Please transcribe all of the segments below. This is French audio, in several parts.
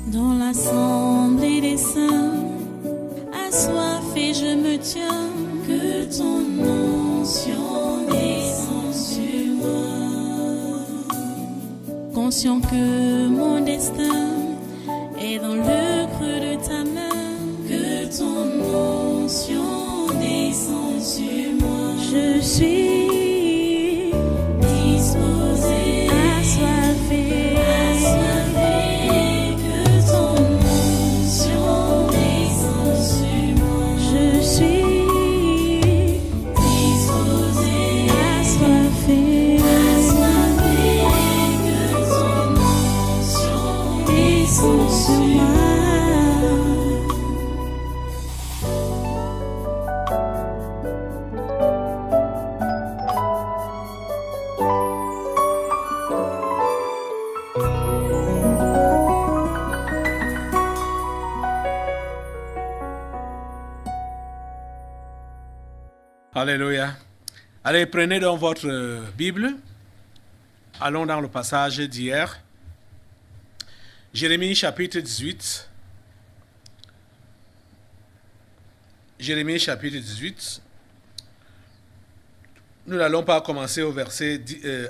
Dans l'assemblée des saints, assoiffé je me tiens, que ton onction descende sur moi. Conscient que mon destin est dans le creux de ta main, que ton onction descende sur moi. Je suis disposé, assoiffé, que ton onction descende sur moi. Je suis disposé, assoiffé, que ton onction descende sur moi. Alléluia. Allez, prenez donc votre Bible. Allons dans le passage d'hier. Jérémie chapitre 18. Jérémie chapitre 18. Nous n'allons pas commencer au verset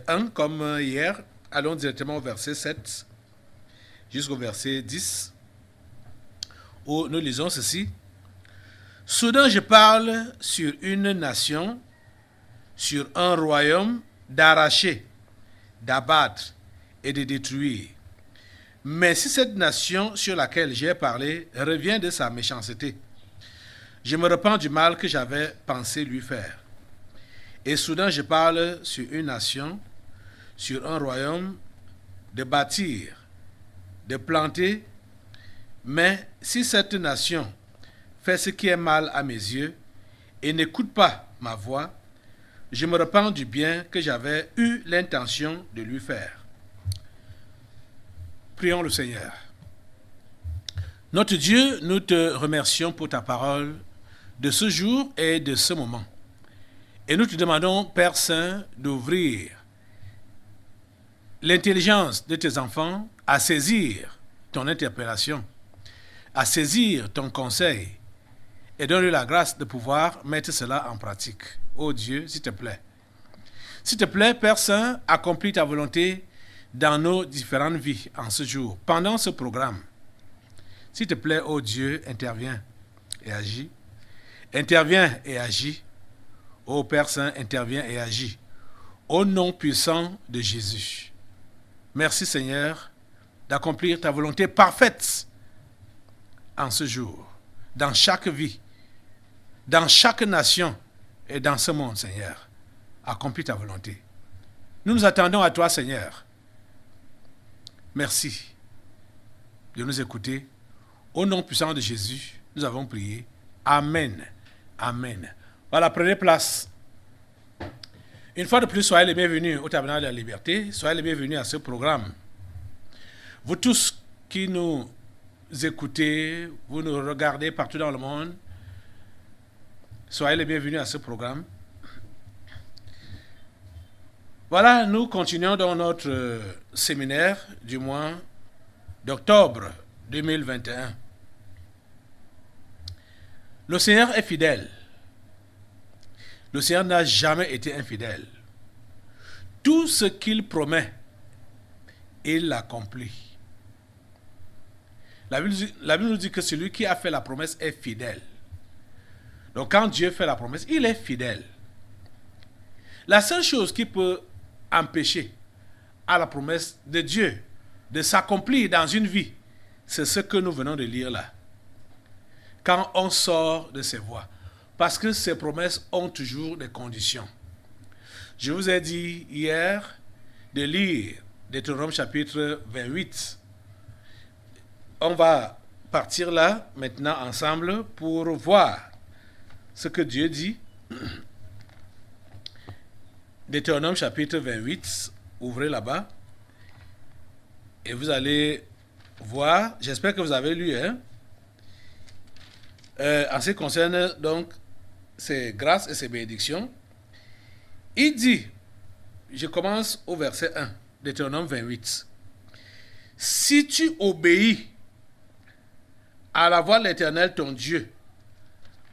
1 comme hier. Allons directement au verset 7 jusqu'au verset 10 où nous lisons ceci. Soudain je parle sur une nation, sur un royaume d'arracher, d'abattre et de détruire. Mais si cette nation sur laquelle j'ai parlé revient de sa méchanceté, je me repens du mal que j'avais pensé lui faire. Et soudain je parle sur une nation, sur un royaume, de bâtir, de planter. Mais si cette nation fait ce qui est mal à mes yeux et n'écoute pas ma voix, je me repens du bien que j'avais eu l'intention de lui faire. Prions le Seigneur. Notre Dieu, nous te remercions pour ta parole de ce jour et de ce moment. Et nous te demandons, Père Saint, d'ouvrir l'intelligence de tes enfants à saisir ton interpellation, à saisir ton conseil, et donne-lui la grâce de pouvoir mettre cela en pratique. Oh Dieu, s'il te plaît. S'il te plaît, Père Saint, accomplis ta volonté dans nos différentes vies en ce jour, pendant ce programme. S'il te plaît, oh Dieu, interviens et agis. Interviens et agis. Oh Père Saint, interviens et agis. Au nom puissant de Jésus. Merci Seigneur d'accomplir ta volonté parfaite en ce jour, dans chaque vie, dans chaque nation et dans ce monde, Seigneur. Accomplis ta volonté. Nous nous attendons à toi, Seigneur. Merci de nous écouter. Au nom puissant de Jésus, nous avons prié. Amen. Amen. Voilà, prenez place. Une fois de plus, soyez les bienvenus au Tabernacle de la Liberté. Soyez les bienvenus à ce programme. Vous tous qui nous écoutez, vous nous regardez partout dans le monde, soyez les bienvenus à ce programme. Voilà, nous continuons dans notre séminaire du mois d'octobre 2021. Le Seigneur est fidèle. Le Seigneur n'a jamais été infidèle. Tout ce qu'il promet, il l'accomplit. La Bible nous dit que celui qui a fait la promesse est fidèle. Donc quand Dieu fait la promesse, il est fidèle. La seule chose qui peut empêcher à la promesse de Dieu de s'accomplir dans une vie, c'est ce que nous venons de lire là. Quand on sort de ses voies. Parce que ces promesses ont toujours des conditions. Je vous ai dit hier de lire Deutéronome chapitre 28. On va partir là maintenant ensemble pour voir ce que Dieu dit. Deutéronome chapitre 28, ouvrez là-bas et vous allez voir, j'espère que vous avez lu, hein? En ce qui concerne donc ses grâces et ses bénédictions, il dit, je commence au verset 1, Deutéronome 28, si tu obéis à la voix de l'Éternel ton Dieu,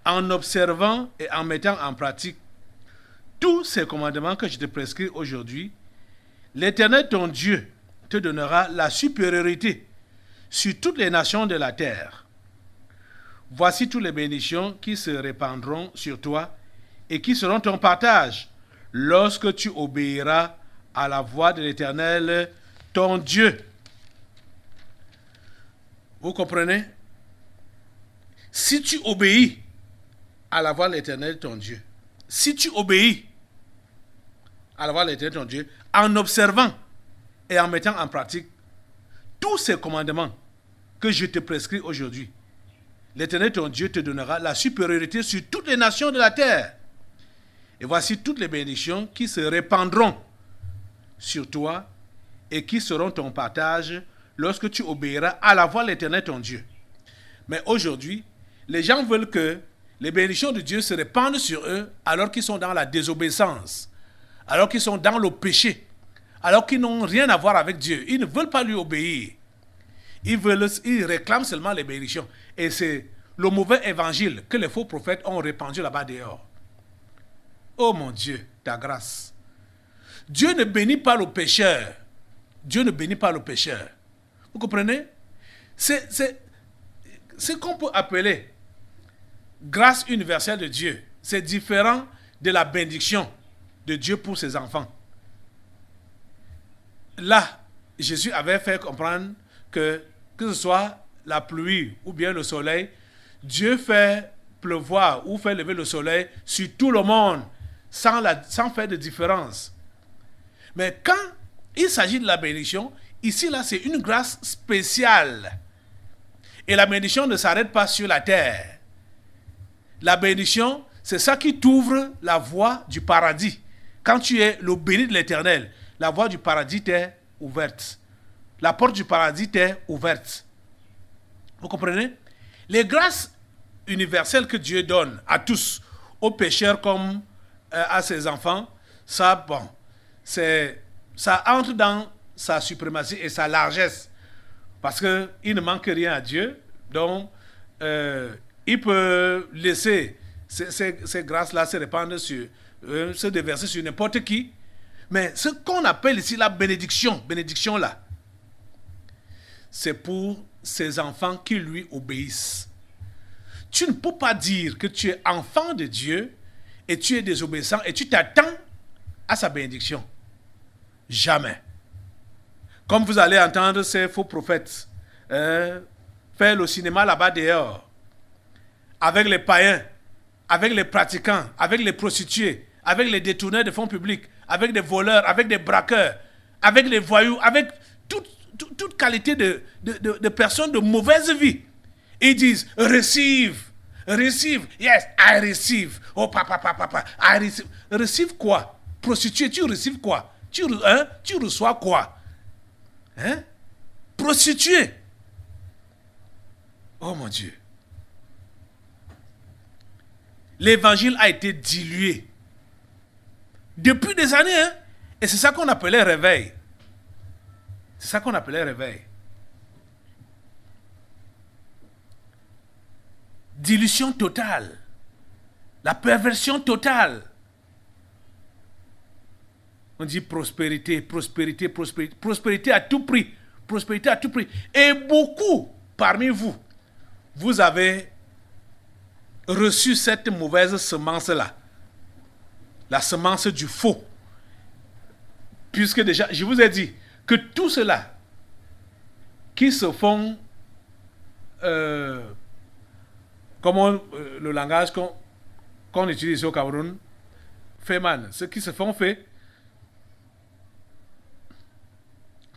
en observant et en mettant en pratique tous ces commandements que je te prescris aujourd'hui, l'Éternel ton Dieu te donnera la supériorité sur toutes les nations de la terre. Voici toutes les bénédictions qui se répandront sur toi et qui seront ton partage lorsque tu obéiras à la voix de l'Éternel ton Dieu. Vous comprenez? Si tu obéis à la voix de l'Éternel ton Dieu, si tu obéis à la voix de l'Éternel ton Dieu, en observant et en mettant en pratique tous ces commandements que je te prescris aujourd'hui, l'Éternel ton Dieu te donnera la supériorité sur toutes les nations de la terre. Et voici toutes les bénédictions qui se répandront sur toi et qui seront ton partage lorsque tu obéiras à la voix de l'Éternel ton Dieu. Mais aujourd'hui, les gens veulent que les bénédictions de Dieu se répandent sur eux alors qu'ils sont dans la désobéissance, alors qu'ils sont dans le péché, alors qu'ils n'ont rien à voir avec Dieu. Ils ne veulent pas lui obéir. Ils réclament seulement les bénédictions. Et c'est le mauvais évangile que les faux prophètes ont répandu là-bas dehors. Oh mon Dieu, ta grâce. Dieu ne bénit pas le pécheur. Dieu ne bénit pas le pécheur. Vous comprenez? C'est ce qu'on peut appeler grâce universelle de Dieu. C'est différent de la bénédiction de Dieu pour ses enfants. Là, Jésus avait fait comprendre que ce soit la pluie ou bien le soleil, Dieu fait pleuvoir ou fait lever le soleil sur tout le monde sans faire de différence. Mais quand il s'agit de la bénédiction, ici là c'est une grâce spéciale. Et la bénédiction ne s'arrête pas sur la terre. La bénédiction, c'est ça qui t'ouvre la voie du paradis. Quand tu es le béni de l'Éternel, la voie du paradis t'est ouverte. La porte du paradis t'est ouverte. Vous comprenez? Les grâces universelles que Dieu donne à tous, aux pécheurs comme à ses enfants, ça entre dans sa suprématie et sa largesse. Parce qu'il ne manque rien à Dieu. Donc, il peut laisser ces grâces-là se répandre se déverser sur n'importe qui. Mais ce qu'on appelle ici la bénédiction là, c'est pour ses enfants qui lui obéissent. Tu ne peux pas dire que tu es enfant de Dieu et tu es désobéissant et tu t'attends à sa bénédiction. Jamais. Comme vous allez entendre ces faux prophètes faire le cinéma là-bas dehors, avec les païens, avec les pratiquants, avec les prostituées, avec les détourneurs de fonds publics, avec des voleurs, avec des braqueurs, avec les voyous, avec toute qualité de personnes de mauvaise vie. Ils disent, receive, yes, I receive. Oh papa, I receive. Receive quoi? Prostituée, tu receives quoi? Tu reçois quoi? Prostituée. Oh mon Dieu. L'évangile a été dilué depuis des années, et c'est ça qu'on appelait réveil. C'est ça qu'on appelait réveil. Dilution totale. La perversion totale. On dit prospérité, prospérité, prospérité. Prospérité à tout prix. Prospérité à tout prix. Et beaucoup parmi vous, vous avez reçu cette mauvaise semence-là. La semence du faux. Puisque déjà, je vous ai dit que tout cela qui se font, comment le langage qu'on utilise au Cameroun, fait mal. Ceux qui se font fait,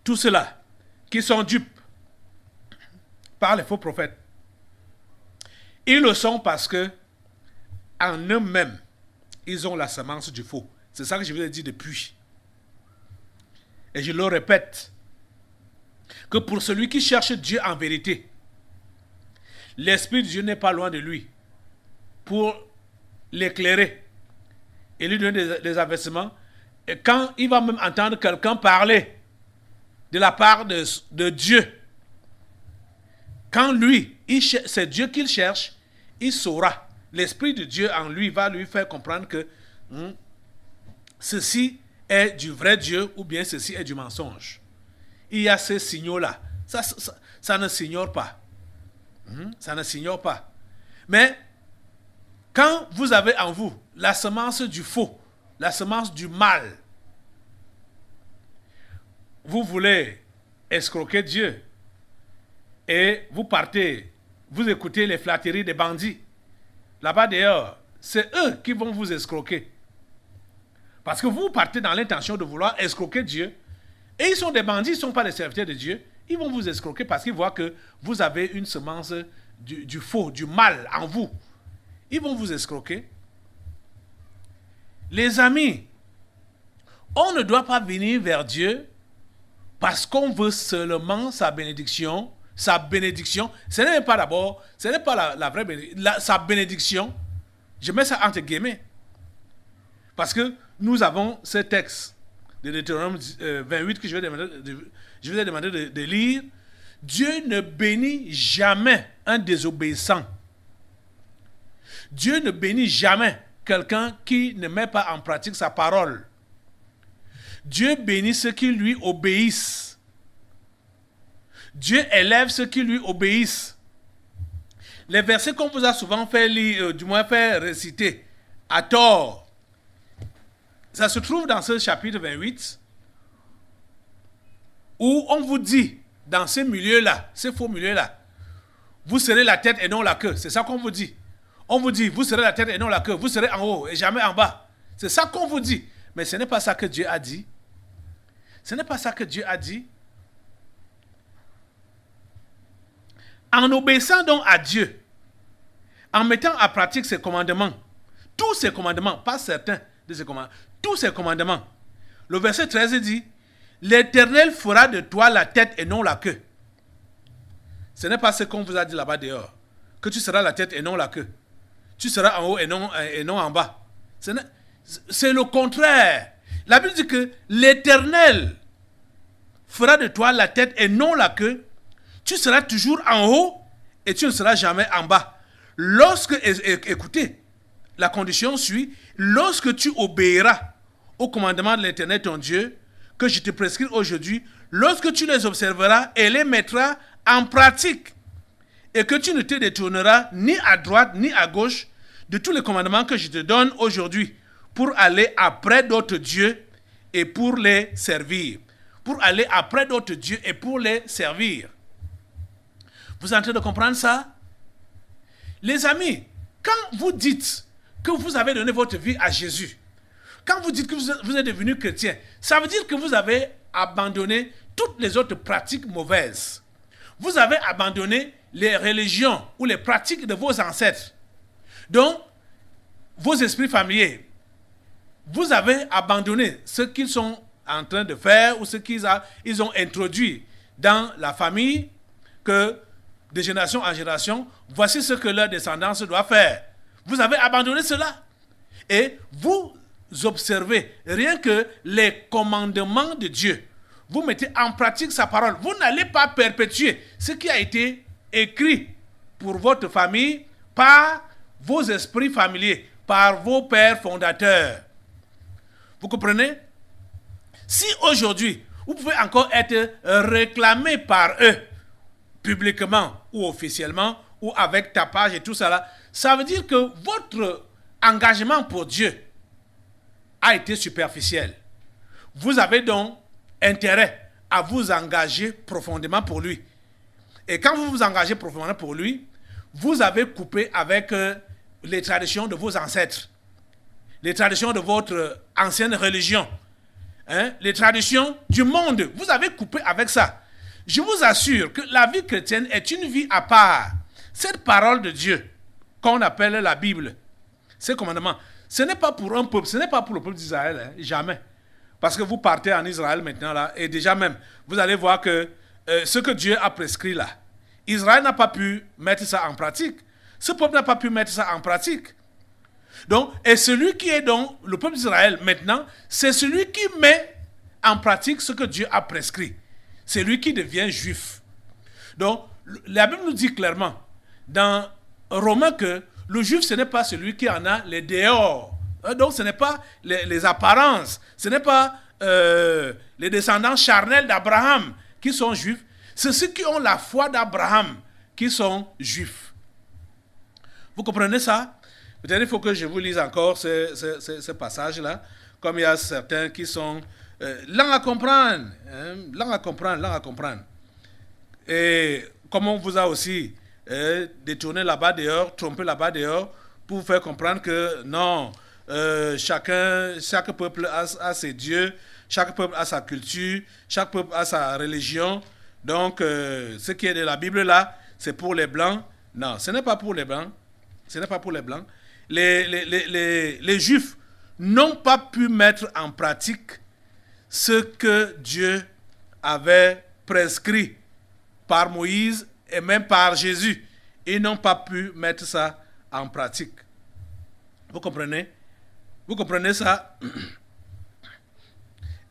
tout cela qui sont dupes par les faux prophètes, ils le sont parce que en eux-mêmes, ils ont la semence du faux. C'est ça que je vous ai dit depuis. Et je le répète, que pour celui qui cherche Dieu en vérité, l'Esprit de Dieu n'est pas loin de lui pour l'éclairer et lui donner des avertissements. Et quand il va même entendre quelqu'un parler de la part de Dieu, quand lui, c'est Dieu qu'il cherche, il saura. L'Esprit de Dieu en lui va lui faire comprendre que ceci est du vrai Dieu ou bien ceci est du mensonge. Il y a ces signaux-là. Ça ne s'ignore pas. Ça ne s'ignore pas. Mais quand vous avez en vous la semence du faux, la semence du mal, vous voulez escroquer Dieu et vous partez, vous écoutez les flatteries des bandits. Là-bas d'ailleurs, c'est eux qui vont vous escroquer. Parce que vous partez dans l'intention de vouloir escroquer Dieu. Et ils sont des bandits, ils ne sont pas les serviteurs de Dieu. Ils vont vous escroquer parce qu'ils voient que vous avez une semence du faux, du mal en vous. Ils vont vous escroquer. Les amis, on ne doit pas venir vers Dieu parce qu'on veut seulement sa bénédiction. Sa bénédiction, ce n'est pas d'abord, ce n'est pas la vraie bénédiction. Sa bénédiction, je mets ça entre guillemets. Parce que nous avons ce texte de Deutéronome 28 que je vous ai demandé de lire. Dieu ne bénit jamais un désobéissant. Dieu ne bénit jamais quelqu'un qui ne met pas en pratique sa parole. Dieu bénit ceux qui lui obéissent. Dieu élève ceux qui lui obéissent. Les versets qu'on vous a souvent fait lire, du moins fait réciter, à tort, ça se trouve dans ce chapitre 28, où on vous dit, dans ces milieux-là, ces faux milieux-là, vous serez la tête et non la queue. C'est ça qu'on vous dit. On vous dit, vous serez la tête et non la queue. Vous serez en haut et jamais en bas. C'est ça qu'on vous dit. Mais ce n'est pas ça que Dieu a dit. Ce n'est pas ça que Dieu a dit. En obéissant donc à Dieu, en mettant en pratique ses commandements, tous ses commandements, pas certains de ses commandements, tous ses commandements, le verset 13 dit, l'Éternel fera de toi la tête et non la queue. Ce n'est pas ce qu'on vous a dit là-bas dehors, que tu seras la tête et non la queue. Tu seras en haut et non en bas. C'est le contraire. La Bible dit que l'Éternel fera de toi la tête et non la queue. Tu seras toujours en haut et tu ne seras jamais en bas. Écoutez, la condition suit, lorsque tu obéiras aux commandements de l'Éternel ton Dieu, que je te prescris aujourd'hui, lorsque tu les observeras et les mettras en pratique, et que tu ne te détourneras ni à droite ni à gauche de tous les commandements que je te donne aujourd'hui, pour aller après d'autres dieux et pour les servir. Pour aller après d'autres dieux et pour les servir. Vous êtes en train de comprendre ça? Les amis, quand vous dites que vous avez donné votre vie à Jésus, quand vous dites que vous êtes devenu chrétien, ça veut dire que vous avez abandonné toutes les autres pratiques mauvaises. Vous avez abandonné les religions ou les pratiques de vos ancêtres. Donc, vos esprits familiers, vous avez abandonné ce qu'ils sont en train de faire ou ce qu'ils ont introduit dans la famille que de génération en génération, voici ce que leur descendance doit faire. Vous avez abandonné cela. Et vous observez rien que les commandements de Dieu. Vous mettez en pratique sa parole. Vous n'allez pas perpétuer ce qui a été écrit pour votre famille par vos esprits familiers, par vos pères fondateurs. Vous comprenez? Si aujourd'hui, vous pouvez encore être réclamé par eux, publiquement ou officiellement, ou avec tapage et tout ça là, ça veut dire que votre engagement pour Dieu a été superficiel. Vous avez donc intérêt à vous engager profondément pour lui. Et quand vous vous engagez profondément pour lui, vous avez coupé avec les traditions de vos ancêtres, les traditions de votre ancienne religion, les traditions du monde. Vous avez coupé avec ça. Je vous assure que la vie chrétienne est une vie à part. Cette parole de Dieu, qu'on appelle la Bible, ces commandements, ce n'est pas pour un peuple, ce n'est pas pour le peuple d'Israël, jamais. Parce que vous partez en Israël maintenant, là, et déjà même, vous allez voir que ce que Dieu a prescrit là, Israël n'a pas pu mettre ça en pratique. Ce peuple n'a pas pu mettre ça en pratique. Donc, et celui qui est donc le peuple d'Israël maintenant, c'est celui qui met en pratique ce que Dieu a prescrit. C'est lui qui devient juif. Donc, La Bible nous dit clairement dans Romains que le juif, ce n'est pas celui qui en a les dehors. Donc, ce n'est pas les apparences. Ce n'est pas les descendants charnels d'Abraham qui sont juifs. C'est ceux qui ont la foi d'Abraham qui sont juifs. Vous comprenez ça? Peut-être il faut que je vous lise encore ce passage-là, comme il y a certains qui sont lents à comprendre. Lents à comprendre. Et comme on vous a aussi détourné là-bas dehors, trompé là-bas dehors, pour vous faire comprendre que non, chaque peuple a ses dieux, chaque peuple a sa culture, chaque peuple a sa religion. Donc, ce qui est de la Bible là, c'est pour les Blancs. Non, ce n'est pas pour les Blancs. Ce n'est pas pour les Blancs. Les Juifs n'ont pas pu mettre en pratique ce que Dieu avait prescrit par Moïse et même par Jésus. Ils n'ont pas pu mettre ça en pratique. Vous comprenez? Vous comprenez ça?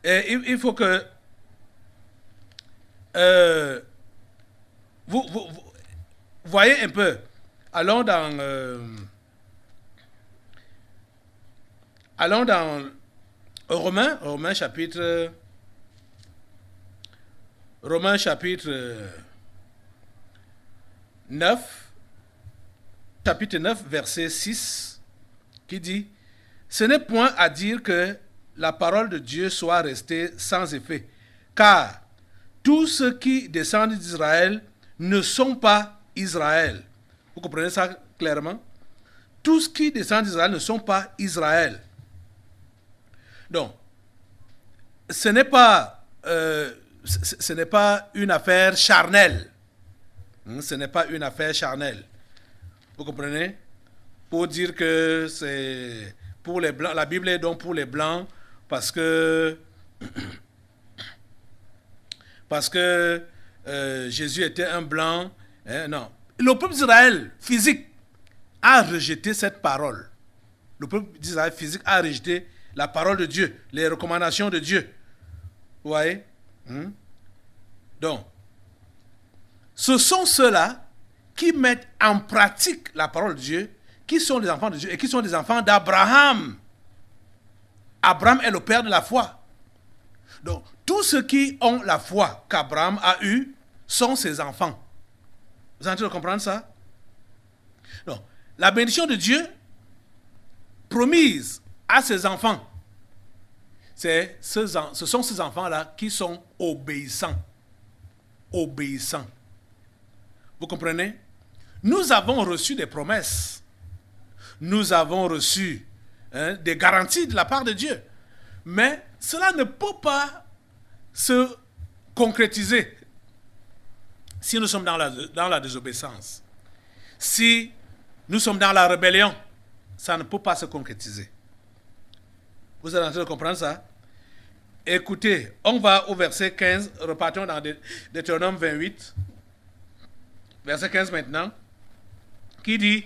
Et il faut que vous voyez un peu. Allons dans Romains chapitre 9, chapitre 9, verset 6, qui dit: ce n'est point à dire que la parole de Dieu soit restée sans effet, car tous ceux qui descendent d'Israël ne sont pas Israël. Vous comprenez ça clairement? Tous ceux qui descendent d'Israël ne sont pas Israël. Donc, ce n'est pas une affaire charnelle. Ce n'est pas une affaire charnelle. Vous comprenez? Pour dire que c'est pour les Blancs, la Bible est donc pour les Blancs parce que Jésus était un Blanc. Non. Le peuple d'Israël physique a rejeté cette parole. Le peuple d'Israël physique a rejeté la parole de Dieu, les recommandations de Dieu. Vous voyez? Donc, ce sont ceux-là qui mettent en pratique la parole de Dieu, qui sont les enfants de Dieu et qui sont les enfants d'Abraham. Abraham est le père de la foi. Donc, tous ceux qui ont la foi qu'Abraham a eue sont ses enfants. Vous êtes en train de comprendre ça? Donc, la bénédiction de Dieu promise à ses enfants, ce sont ces enfants-là qui sont obéissants. Obéissants. Vous comprenez? Nous avons reçu des promesses. Nous avons reçu des garanties de la part de Dieu. Mais cela ne peut pas se concrétiser si nous sommes dans la désobéissance. Si nous sommes dans la rébellion, ça ne peut pas se concrétiser. Vous êtes en train de comprendre ça? Écoutez, on va au verset 15, repartons dans Deutéronome 28, verset 15 maintenant, qui dit: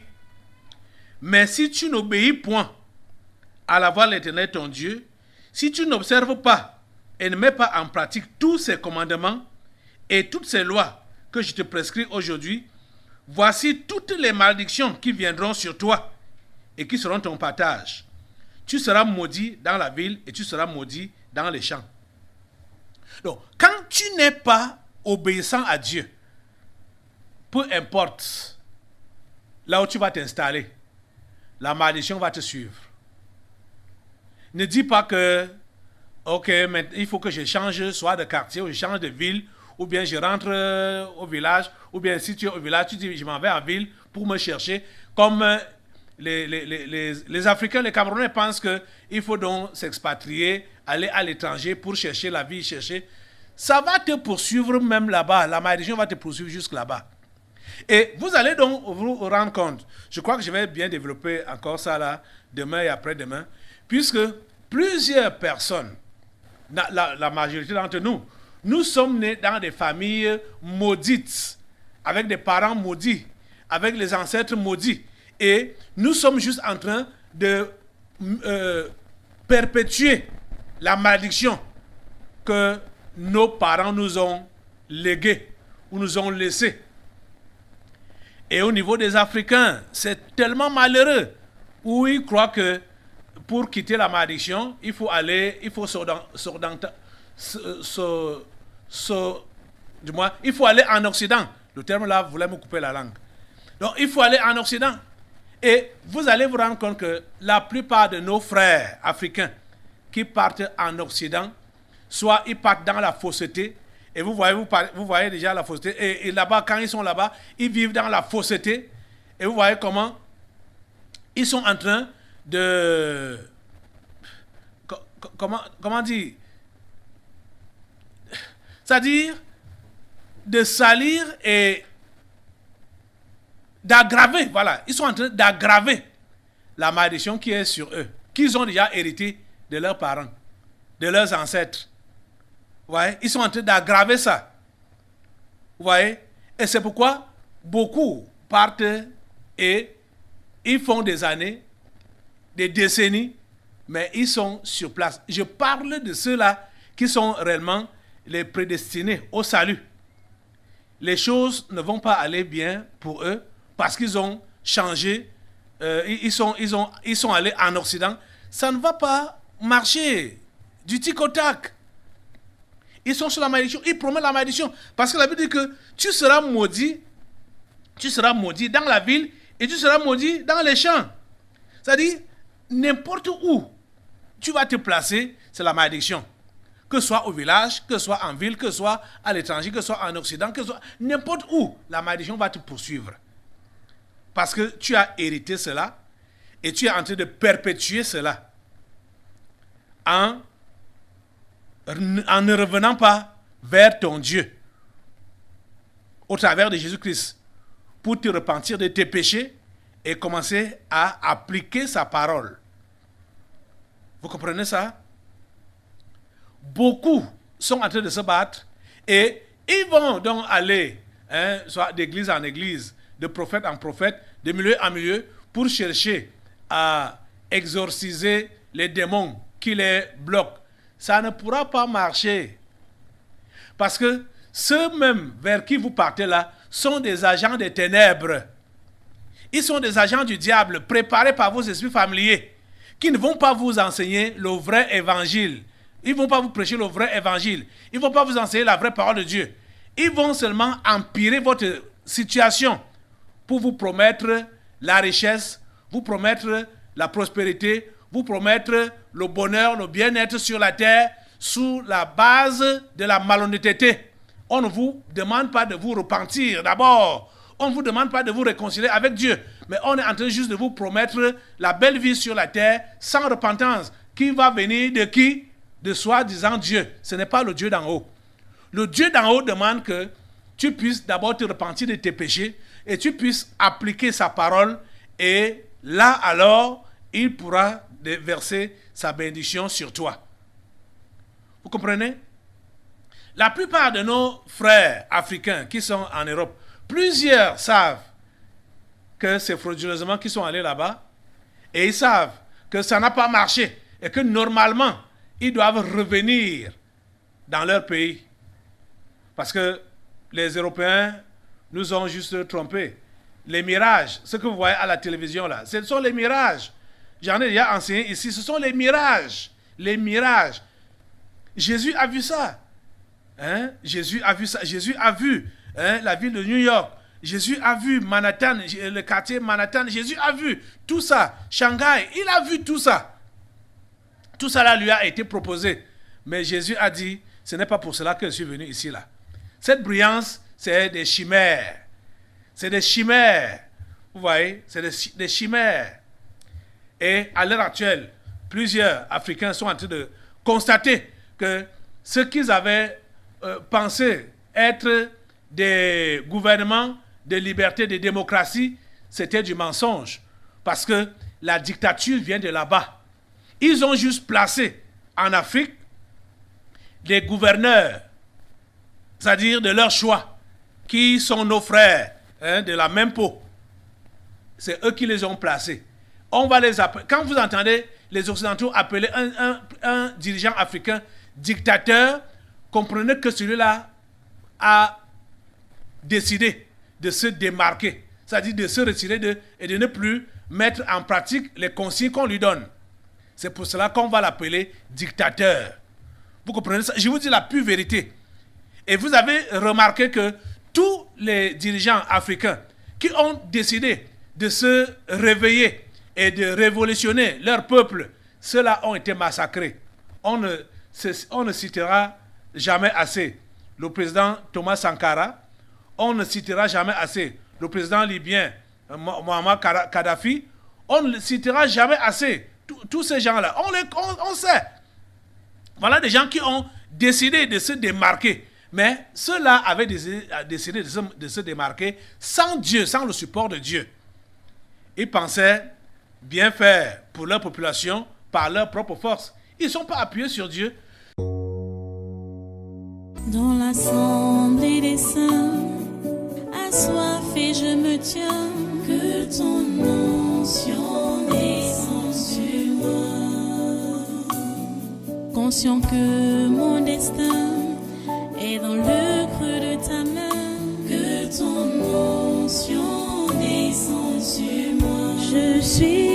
mais si tu n'obéis point à la voix de l'Éternel ton Dieu, si tu n'observes pas et ne mets pas en pratique tous ces commandements et toutes ces lois que je te prescris aujourd'hui, voici toutes les malédictions qui viendront sur toi et qui seront ton partage. Tu seras maudit dans la ville et tu seras maudit dans les champs. Donc, quand tu n'es pas obéissant à Dieu, peu importe là où tu vas t'installer, la malédiction va te suivre. Ne dis pas que, ok, maintenant, il faut que je change soit de quartier ou je change de ville, ou bien je rentre au village, ou bien si tu es au village, tu dis je m'en vais en ville pour me chercher. Comme les Africains, les Camerounais pensent qu'il faut donc s'expatrier, aller à l'étranger pour chercher la vie, chercher. Ça va te poursuivre même là-bas. La malédiction va te poursuivre jusque là-bas. Et vous allez donc vous rendre compte. Je crois que je vais bien développer encore ça là, demain et après-demain, puisque plusieurs personnes, la majorité d'entre nous, nous sommes nés dans des familles maudites, avec des parents maudits, avec les ancêtres maudits. Et nous sommes juste en train de perpétuer la malédiction que nos parents nous ont léguée ou nous ont laissée. Et au niveau des Africains, c'est tellement malheureux, où ils croient que pour quitter la malédiction, il faut il faut aller en Occident. Le terme là voulait me couper la langue. Donc il faut aller en Occident. Et vous allez vous rendre compte que la plupart de nos frères africains qui partent en Occident, soit ils partent dans la fausseté, et vous voyez déjà la fausseté, et là-bas, quand ils sont là-bas, ils vivent dans la fausseté, et vous voyez comment ils sont en train de... Comment dire? C'est-à-dire de salir et d'aggraver, voilà, ils sont en train d'aggraver la malédiction qui est sur eux, qu'ils ont déjà hérité de leurs parents, de leurs ancêtres. Vous voyez, ils sont en train d'aggraver ça. Vous voyez, et c'est pourquoi beaucoup partent et ils font des années, des décennies, mais ils sont sur place. Je parle de ceux-là qui sont réellement les prédestinés au salut. Les choses ne vont pas aller bien pour eux parce qu'ils ont changé, ils sont allés en Occident. Ça ne va pas marcher du tic au tac. Ils sont sur la malédiction, ils promettent la malédiction. Parce que la Bible dit que tu seras maudit dans la ville et tu seras maudit dans les champs. C'est-à-dire, n'importe où tu vas te placer, c'est la malédiction. Que ce soit au village, que ce soit en ville, que ce soit à l'étranger, que ce soit en Occident, que ce soit n'importe où, la malédiction va te poursuivre. Parce que tu as hérité cela et tu es en train de perpétuer cela en ne revenant pas vers ton Dieu au travers de Jésus-Christ pour te repentir de tes péchés et commencer à appliquer sa parole. Vous comprenez ça? Beaucoup sont en train de se battre et ils vont donc aller soit d'église en église, de prophète en prophète, de milieu en milieu pour chercher à exorciser les démons qui les bloquent. Ça ne pourra pas marcher. Parce que ceux-mêmes vers qui vous partez là sont des agents des ténèbres. Ils sont des agents du diable préparés par vos esprits familiers qui ne vont pas vous enseigner le vrai évangile. Ils ne vont pas vous prêcher le vrai évangile. Ils ne vont pas vous enseigner la vraie parole de Dieu. Ils vont seulement empirer votre situation pour vous promettre la richesse, vous promettre la prospérité, vous promettre le bonheur, le bien-être sur la terre sous la base de la malhonnêteté. On ne vous demande pas de vous repentir d'abord. On ne vous demande pas de vous réconcilier avec Dieu. Mais on est en train juste de vous promettre la belle vie sur la terre sans repentance. Qui va venir de qui? De soi-disant Dieu. Ce n'est pas le Dieu d'en haut. Le Dieu d'en haut demande que tu puisses d'abord te repentir de tes péchés et tu puisses appliquer sa parole et là alors, il pourra verser sa bénédiction sur toi. Vous comprenez? La plupart de nos frères africains qui sont en Europe, plusieurs savent que c'est frauduleusement qu'ils sont allés là-bas et ils savent que ça n'a pas marché et que normalement, ils doivent revenir dans leur pays. Parce que les Européens nous ont juste trompés. Les mirages, ce que vous voyez à la télévision là, ce sont les mirages. J'en ai déjà enseigné ici, ce sont les mirages. Les mirages. Jésus a vu ça. Jésus a vu ça. Jésus a vu la ville de New York. Jésus a vu Manhattan, le quartier Manhattan. Jésus a vu tout ça. Shanghai, il a vu tout ça. Tout cela lui a été proposé. Mais Jésus a dit, ce n'est pas pour cela que je suis venu ici là. Cette brillance, c'est des chimères. C'est des chimères. Vous voyez, c'est des chimères. Et à l'heure actuelle, plusieurs Africains sont en train de constater que ce qu'ils avaient pensé être des gouvernements de liberté, de démocratie, c'était du mensonge. Parce que la dictature vient de là-bas. Ils ont juste placé en Afrique des gouverneurs, c'est-à-dire de leur choix, qui sont nos frères, de la même peau. C'est eux qui les ont placés. On va les appeler. Quand vous entendez les Occidentaux appeler un dirigeant africain dictateur, comprenez que celui-là a décidé de se démarquer. c'est-à-dire de se retirer et de ne plus mettre en pratique les consignes qu'on lui donne. C'est pour cela qu'on va l'appeler dictateur. Vous comprenez ça? Je vous dis la pure vérité. Et vous avez remarqué que tous les dirigeants africains qui ont décidé de se réveiller et de révolutionner leur peuple, ceux-là ont été massacrés. On ne citera jamais assez le président Thomas Sankara, on ne citera jamais assez le président libyen Muammar Kadhafi, on ne citera jamais assez tous ces gens-là. On sait. Voilà des gens qui ont décidé de se démarquer. Mais ceux-là avaient décidé de se démarquer sans Dieu, sans le support de Dieu. Ils pensaient bien faire pour leur population par leur propre force. Ils ne sont pas appuyés sur Dieu. Dans l'assemblée des saints, assoiffé je me tiens, que ton onction descende sur moi. Conscient que mon destin est dans le creux de ta main, que ton onction descende sur moi. Je suis